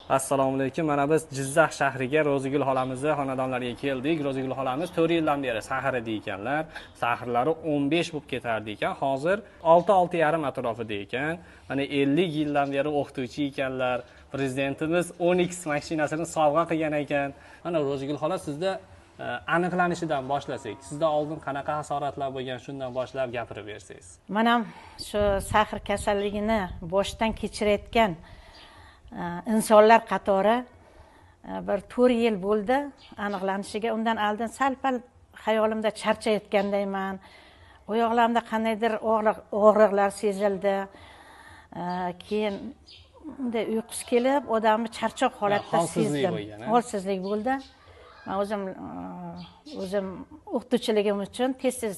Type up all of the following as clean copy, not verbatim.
Assalomu alaykum. Mana biz Jizzax shahriga Ro'zigul xolamizni xonadonlariga keldik. Ro'zigul xolamiz 4 yildan beri sahar edi ekanlar. Sahrlari 15 bo'lib ketardi ekan. Hozir 6-6,5 atrofida ekan. Mana 50 yildan beri o'qituvchi ekanlar. Prezidentimiz 10X mashinasini sovg'a qilgan ekan. Mana Ro'zigul xola sizda aniqlanishidan boshlasak, sizda oldin qanaqa asoratlar bo'lgan, shundan boshlab gapirib bersangiz. Mana shu sahr kasalligini boshdan kechirayotgan insonlar qatori bir 4 yil bo'ldi aniqlanishiga. Undan oldin sal-pal xayolimda charchayotgandayman. Oyoqlarimda qandaydir og'riqlar sezildi. Keyin bunday uyqusi kelib, odamni charchoq holatda sezdim. Holsizlik bo'ldi. Men o'zim o'qituvchiligim uchun tez-tez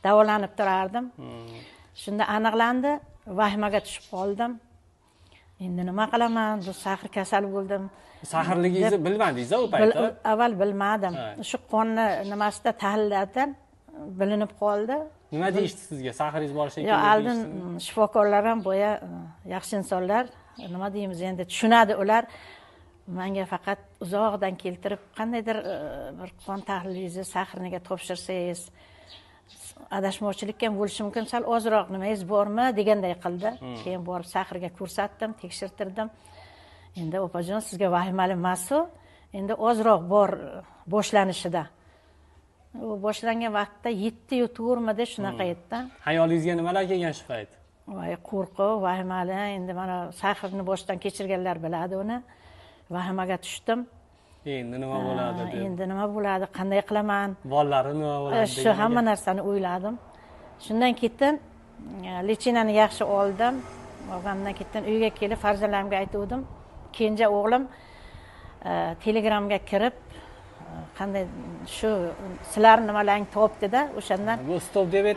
davolanib turardim. Shunda aniqlandi, vahimaga tushib qoldim. Endi nima qilaman? Bu sahr kasal bo'ldim. Sahrligingizni bilmadingiz-a u paytda? Avval bilmadim. Shu qonni nimasida tahlillardan bilinib qoldi. Nima deyishdi sizga? Sahringiz bor shekilli? Yo, oldin shifokorlar ham boya yaxshi insonlar, nima deymiz endi, tushunadi ular. Menga faqat uzoqdan keltirib qandaydir bir qon tahlilingizni sahrniga topshirsangiz adashmovchilik ham bo'lishi mumkin, sal ozroq nimangiz bormi deganday qildi. Keyin borib sahrga ko'rsatdim, tekshirtirdim. Endi opajon, sizga vahimali emas-ku. Endi ozroq bor boshlanishida. U boshlangan vaqtda 7-4 shunaqa edi. Hayolingizga nimalar kelgan shu payt? Voy, qo'rquv, vahimali. Endi mana sahrni boshdan kechirganlar biladi uni. Vahimaga tushdim. Endi nima bo'ladi deb. Endi nima bo'ladi, qanday qilaman? Bolalari nima bo'ladi? Shu hamma narsani o'yladim. Shundan keyin lechinani yaxshi oldim. Olgandan keyin uyga kelib farzandlarimga aytdim. Kenja o'g'lim Telegramga kirib qanday shu sizlar nimalarni topdi-da, o'shandan bu stop diabet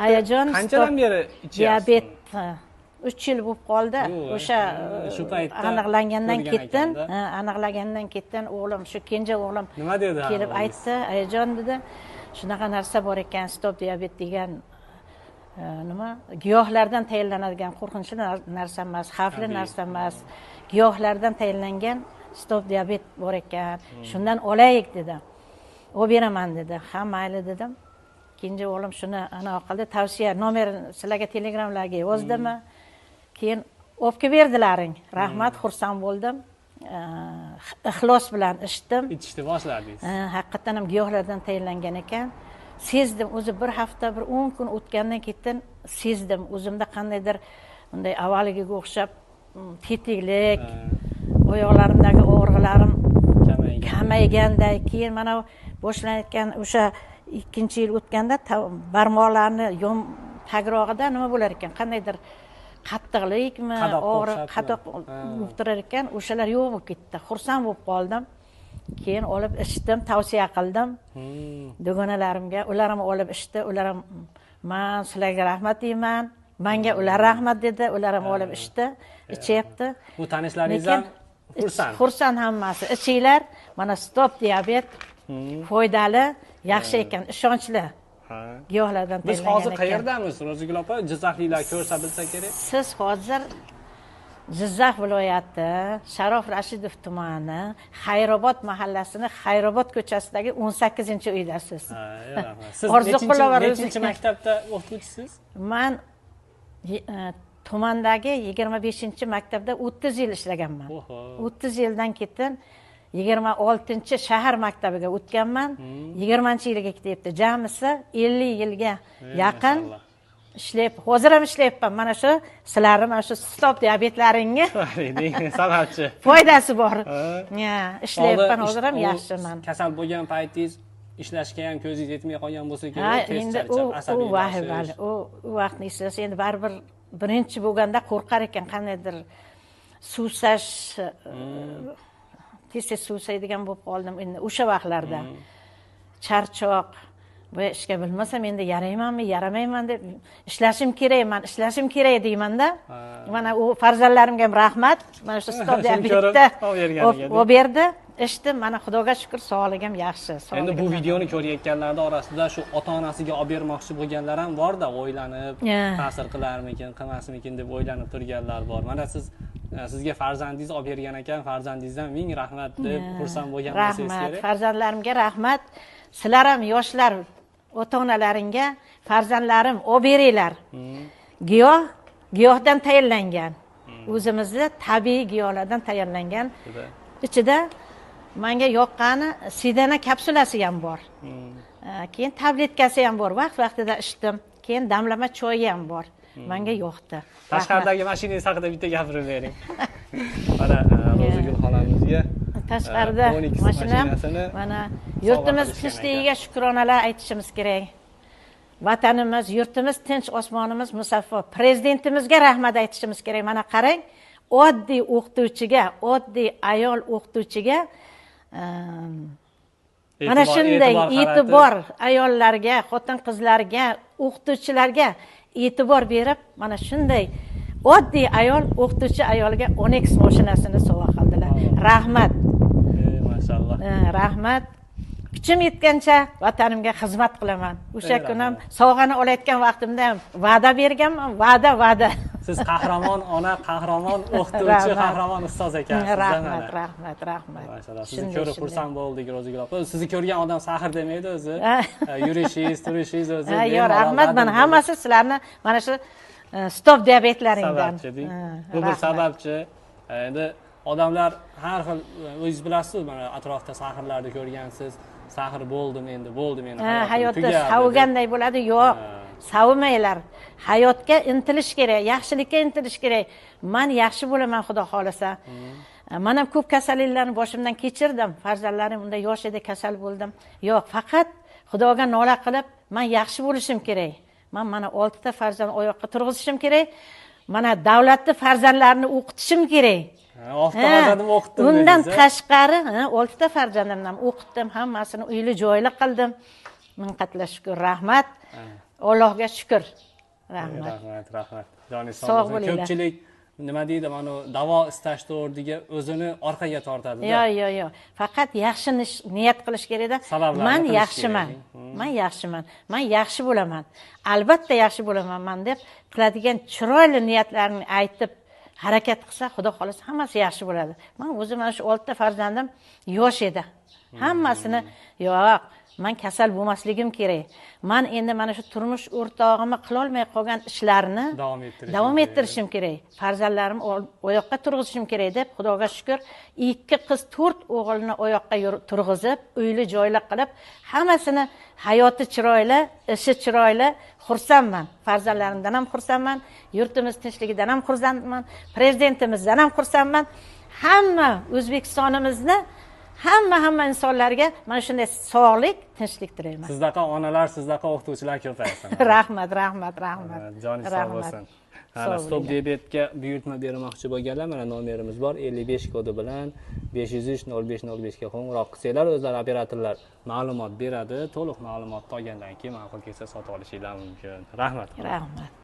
qanchadan beri ichyapsiz? Diabet 3 yil bo'lib qoldi. O'sha shu paytda aniqlagandan keyin o'g'lim, shu kenja o'g'lim nima dedi? Kelib aytdi, "Ayajon" dedi, "Shunaqa narsa bor ekan, stop diabet degan nima? Giyohlardan tayyorlanadigan qo'rqinchli narsa emas, xavfli narsa emas. Giyohlardan tayyorlangan stop diabet bor ekan. Shundan olaylik" dedi. "Olib beraman" dedi. "Ha, mayli" dedim. Kenja o'g'lim shuni anaqa qildi, tavsiya nomer sizlarga telegramlarga yozdimi? Keyin olib kelib berdilaring. Rahmat, xursand bo'ldim. Ixlos bilan ichdim. Ichishni boshladingiz. Haqiqatan ham giyohlardan tayyorlangan ekan. Sezdim, o'zi bir hafta, bir 10 kun o'tgandan keyin sezdim. O'zimda qandaydir bunday avvalgiga o'xshab tetiklik, oyoqlarimdagi og'riqlarim kamayganday. Keyin mana boshlanayotgan o'sha 2-yil o'tganda barmoqlarni tagrog'ida nima bo'lar ekan? Qandaydir qattiqlikmi, og'riq, qatoq bo'lib turar ekan, o'shalar yo'q bo'lib ketdi. Xursand bo'lib qoldim. Keyin olib ichdim, tavsiya qildim dugonalarimga. Ular ham olib ichdi. Ular ham "Men sizlarga rahmat deyman. Menga ular rahmat" dedi. Ular ham olib ichdi, ichyapti. Bu tanishlaringiz ham xursand. Xursand hammasi. Ichinglar. Mana stop diabet foydali, yaxshi ekan, ishonchli. Giyohlardan tayyorlangan ekan. Biz hozir qayerdamiz, Ro'zigul opa? Jizzaxliklar ko'rsa bilsa kerak. Siz hozir Jizzax viloyati, Sharof Rashidov tumani, Xayrobod mahallasining Xayrobod ko'chasidagi 18-uydasiz. Siz nechinchi maktabda o'qituvchisiz? Men tumandagi 25-maktabda 30 yil ishlaganman. 30 yildan keyin 26-shahar maktabiga o'tganman. 20-yilga ketyapti. Jamisi 50 yilga yaqin ishlayapman. Hozir ham ishlayapman. Mana shu sizlarning mana shu stop diabetlaringga sababchi foydasi bor. Ishlayapman, hozir ham yaxshiman. Kasal bo'lgan paytingiz ishlashga ham ko'zingiz yetmay qolgan bo'lsa kerak. Endi u vahimali. U vaqtni eslasa, endi baribir birinchi bo'lganda qo'rqar ekan, qandaydir suvsash tez suvsaydigan bo'lib qoldim endi o'sha vaqtlarda. Charchoq va ishga bilmasam endi yaraymanmi, yaramayman deb ishlashim kerak, men ishlashim kerak deyman-da. Mana u farzandlarimga ham rahmat. Mana shu stop diabetda olib berdi. Ishdim, mana Xudoga shukr, sog'ligim yaxshi. Endi bu videoni ko'rayotganlar orasida shu ota-onasiga olib bermoqchi bo'lganlar ham bor-da, o'ylanib, ta'sir qilarmikin, qilmasmikin deb o'ylanib turganlar bor. Mana siz sizga farzandingiz olib bergan ekan, farzandingizdan ming rahmat deb xursand bo'lgan bo'lsangiz Rahmat, kerak. farzandlarimga rahmat. Sizlar ham yoshlar, ota-onalaringga farzandlarim olib beringlar. Giyohdan tayyorlangan. O'zimizni tabiiy giyohlardan tayyorlangan. Ichida menga yoqqani sidana kapsulasi ham bor. Keyin tabletkasi ham bor. Vaqt-vaqtida ichdim. Keyin damlama choyi ham bor. Menga yoqdi. Tashqaridagi mashinangiz haqida bitta gapirib bering. Mana Ro'zigul xolamizga tashqarida mashinasini mana yurtimiz tinchligiga shukronalar aytishimiz kerak. Vatanimiz, yurtimiz tinch, osmonimiz musaffo. Prezidentimizga rahmat aytishimiz kerak. Mana qarang, oddiy o'qituvchiga, oddiy ayol o'qituvchiga mana shunday e'tibor ayollarga, xotin-qizlarga, o'qituvchilarga e'tibor berib, mana shunday oddiy ayol o'qituvchi ayolga Onyx mashinasini sovg'a qildilar. Rahmat. Maşallah. Rahmat. Kuchim yetgancha vatanimga xizmat qilaman. O'sha kuni ham sovg'ani olayotgan vaqtimda ham va'da berganman, va'da. Siz qahramon ona, qahramon o'qituvchi, qahramon ustoz ekansiz. Rahmat. Maşallah. Sizni ko'rib xursand bo'ldik, Ro'zigul opa. Sizni ko'rgan odam sahr demaydi o'zi. Yurishingiz, turishingiz o'zi. Yo'q, rahmat. Mana hammasi sizlarni mana shu stop diabetlaringdan. Bu bir sababchi. Endi odamlar har xil, o'zingiz bilasiz, mana atrofda sahrlarni ko'rgansiz. Sahr bo'ldim endi. Hayotda savuganday bo'ladi. Yo'q, savmanglar. Hayotga intilish kerak, yaxshilikka intilish kerak. Men yaxshi bo'laman, Xudo xolasa. Men ham ko'p kasalliklarni boshimdan kechirdim. Farzandlarim unda yosh edi, kasal bo'ldim. Yo'q, faqat Xudoga nola qilib, men yaxshi bo'lishim kerak. Men mana 6 ta farzand oyoqqa turg'izishim kerak. Mana davlatni farzandlarini o'qitishim kerak. 6 ta farzandim o'qitdim. Undan tashqari 6 ta farzandimni ham o'qitdim, hammasini uyli joyli qildim. Ming qatla shukr, rahmat. Allohga shukr. Rahmat. Joningiz sog' bo'lsin. Ko'pchilik nima deydi, mana davo istash o'rniga o'zini orqaga tortadi-da. Yo'q. Faqat yaxshi niyat qilish kerak-da. Men yaxshiman. Men yaxshi bo'laman. Albatta yaxshi bo'laman deb qiladigan chiroyli niyatlarni aytib harakat qilsa, Xudo xolasa hammasi yaxshi bo'ladi. Men o'zim mana shu 6 ta farzandim yosh edi. Hammasini yo'q, men kasal bo'lmasligim kerak. Men endi mana shu turmush o'rtog'imni qila olmay qolgan ishlarni davom ettirishim kerak. Farzandlarim oyoqqa turg'izishim kerak deb Xudoga shukr 2 qiz 4 o'g'ilni oyoqqa turg'izib, uyli joyli qilib, hammasini hayoti chiroyli, ishi chiroyli, xursandman. Farzandlarimdan ham xursandman, yurtimiz tinchligidan ham xursandman, prezidentimizdan ham xursandman. Hamma O'zbekistonimizni hamma insonlarga mana shunday sog'lik, tinchlik tilayman. Sizdaqa onalar, sizdaqa o'qituvchilar ko'paysin. Rahmat. Joningiz sog' bo'lsin. Mana stop diabetga buyurtma bermoqchi bo'lganlar, mana nomerimiz bor, 55 kodi bilan 503 0505 ga qo'ng'iroq qilsanglar, o'zlari operatorlar ma'lumot beradi. To'liq ma'lumotni olgandan keyin ma'qul kelsa sotib olishingiz mumkin. Rahmat.